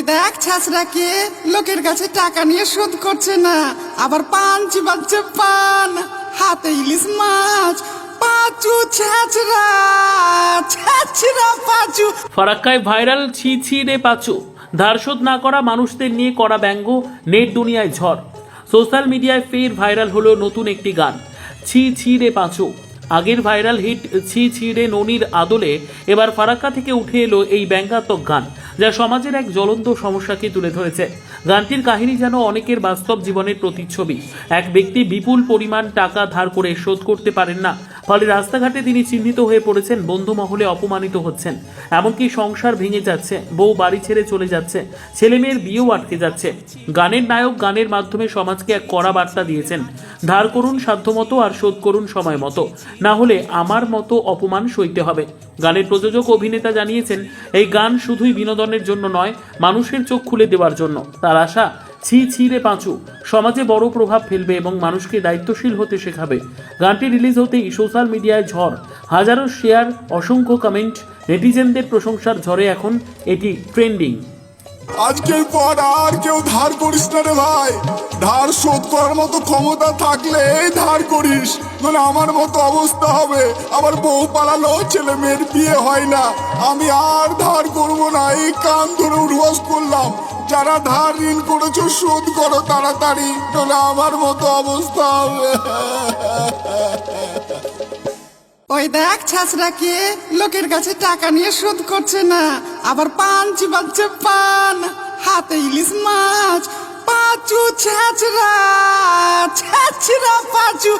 ওই দেখ ছাছরাকে লোকের কাছে টাকা নিয়ে শোধ করছে না, আবার পান চিবাচ্ছে পান, হাতে ইলিশ মাছ। পাঁচু ছাছরা ছাছরা পাঁচু। ফারাক্কায় ভাইরাল ছি ছি রে পাঁচু। ধার শোধ না করা মানুষদের নিয়ে করা ব্যঙ্গ, নেট দুনিয়ায় ঝড়। সোশ্যাল মিডিয়ায় ফের ভাইরাল হলো নতুন একটি গান, ছি ছি রে পাঁচু। আগের ভাইরাল হিট ছি ছি রে ননির আদলে এবার ফারাক্কা থেকে উঠে এলো এই ব্যঙ্গাত্মক গান, যা সমাজের এক জ্বলন্ত সমস্যাকে তুলে ধরেছে। গানটির কাহিনী যেন অনেকের বাস্তব জীবনের প্রতিচ্ছবি। এক ব্যক্তি বিপুল পরিমাণ টাকা ধার করে শোধ করতে পারেন না, ফলে রাস্তাঘাটে তিনি চিহ্নিত হয়ে পড়েছেন, বন্ধু মহলে অপমানিত হচ্ছেন, এমনকি সংসার ভেঙে যাচ্ছে, বউ বাড়ি ছেড়ে চলে যাচ্ছে, ছেলে মেয়ের বিয়েও আটকে যাচ্ছে। গানের নায়ক গানের মাধ্যমে সমাজকে এক কড়া বার্তা দিয়েছেন, ধার করুন সাধ্যমতো আর শোধ করুন সময় মতো, না হলে আমার মতো অপমান সইতে হবে। গানের প্রযোজক অভিনেতা জানিয়েছেন, এই গান শুধুই বিনোদনের জন্য নয়, মানুষের চোখ খুলে দেওয়ার জন্য। তার আশা, ছি ছি রে পাঁচু সমাজে বড় প্রভাব ফেলবে এবং মানুষকে দায়িত্বশীল হতে শেখাবে। গানটি রিলিজ হতেই সোশ্যাল মিডিয়ায় ঝড়, হাজারো শেয়ার, অসংখ্য কমেন্ট, নেটিজেনদের প্রশংসার ঝড়ে এখন এটি ট্রেন্ডিং। আজকের পর আর কেউ ধার করিস না রে ভাই। ধার শোধ করার মতো ক্ষমতা থাকলে ধার করিস, মানে আমার মতো অবস্থা হবে। আমার বউ পালালো, ছেলে মেয়ের বিয়ে হয় না, আমি আর ধার করবো না। এই কান ধরে উঠবাস করলাম, যারা ধার ঋণ করেছো শোধ করো তাড়াতাড়ি, তাহলে আমার মতো অবস্থা হবে। ওই দেখ ছাছরাকে লোকের কাছে টাকা নিয়ে শোধ করছে না, আবার পান চিবাচ্ছে পান, হাতে ইলিশ মাছ। পাঁচু ছাছরা ছাছরা পাঁচু।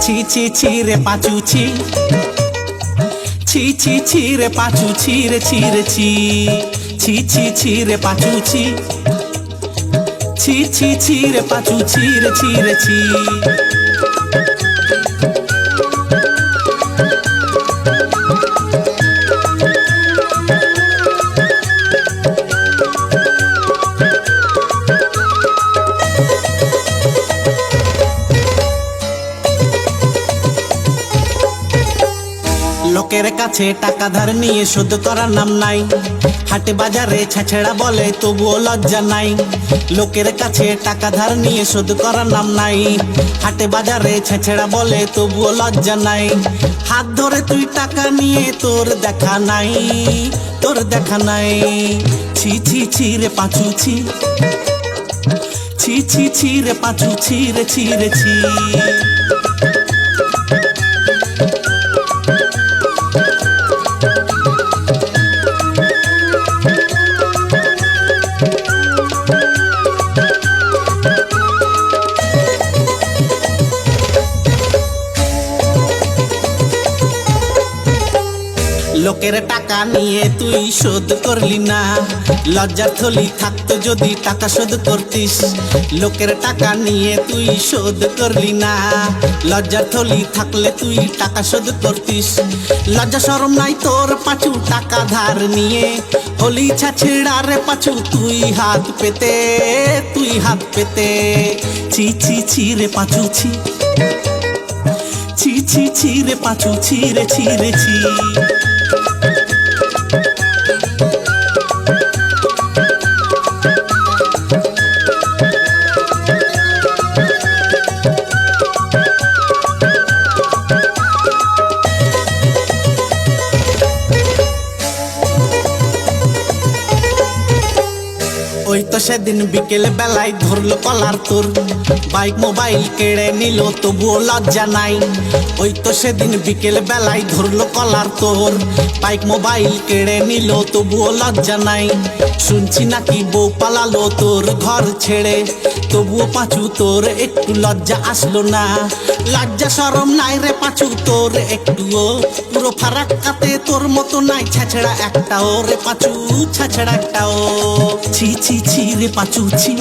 ছি ছি ছি রে পাঁচু ছি, ছি ছি ছি রে পাঁচু ছি রে ছি রে ছি, ছি ছি ছি রে পাঁচু ছি, ছি ছি ছি রে পাঁচু ছি রে ছি রে ছি। লোকের কাছে টাকা ধার নিয়ে শোধ করার নাম নাই, হাটে বাজারে ছাছেড়া বলে তবুও লজ্জা নাই। লোকের কাছে টাকা ধার নিয়ে শোধ করার নাম নাই, হাটে বাজারে ছাছেড়া বলে তবুও লজ্জা নাই। হাত ধরে তুই টাকা নিয়ে তোর দেখা নাই, তোর দেখা নাই। ছি ছি ছি রে পাঁচু ছি, ছি ছি ছি রে পাঁচু ছি রে ছি রে ছি। লোকের টাকা নিয়ে তুই শোধ করলি না, লজ্জার থলি থাকতো যদি টাকা শোধ করতিস। লোকের টাকা নিয়ে তুই শোধ করলি না, লজ্জার থলি থাকলে তুই টাকা শোধ করতিস। লজ্জা শরম নাই তোর পাঁচু টাকা ধার নিয়ে, হলি ছাছেড়া রে পাঁচু তুই হাত পেতে, তুই হাত পেতে। ছি ছি ছি রে পাঁচু ছি, ছি ছি ছি রে পাঁচু ছি রে ছি রে ছি। ওই তো সেদিন বিকেল বেলায় ধরলো কলার তোর, বাইক মোবাইল কেড়ে নিল তবুও লজ্জা নাই। ওই তো সেদিন বিকেল বেলায় ধরলো কলার তোর, বাইক মোবাইল কেড়ে নিল তবুও লজ্জা নাই। শুনছি নাকি বউ পালালো তোর ঘর ছেড়ে, তবুও পাঁচু তোর একটু লজ্জা আসলো না। লজ্জা শরম নাই রে পাঁচু তোর একটুও, পুরো ফারাক্কাতে তোর মতো নাই ছাছেড়া একটাও রে পাঁচু, ছাছেড়া একটাও। ছি ছি ছি রে পাঁচু ছি।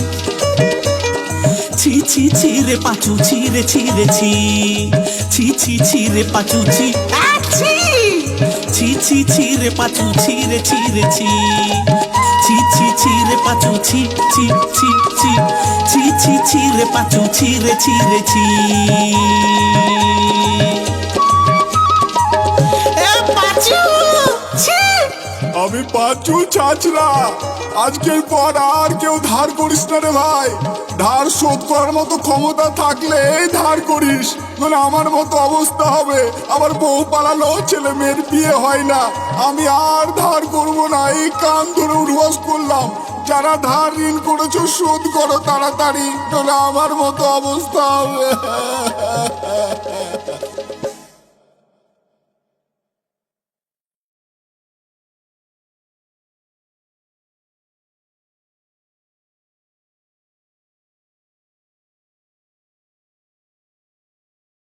ছি ছি রে পাঁচু ছি রে ছি রে ছি ছি ছি ছি রে পাঁচু ছি আছি ছি ছি ছি রে পাঁচু ছি রে ছি রে ছি ছি ছি ছি রে পাঁচু ছি ছি ছি ছি ছি ছি ছি রে পাঁচু ছি রে ছি রে ছি এ পাঁচু ছি আমি পাঁচু ছাছরা, আজকের পর আর কেউ ধার করিস না রে ভাই। ধার শোধ করার মতো ক্ষমতা থাকলে ধার করিস, মানে আমার মতো অবস্থা হবে। আমার বউ পালালো, ছেলে মেয়ের বিয়ে হয় না। আমি আর ধার করব না, এই কান ধরে উঠবাস করলাম। যারা ধার ঋণ করেছো শোধ করো তাড়াতাড়ি, নাহলে আমার মতো অবস্থা হবে।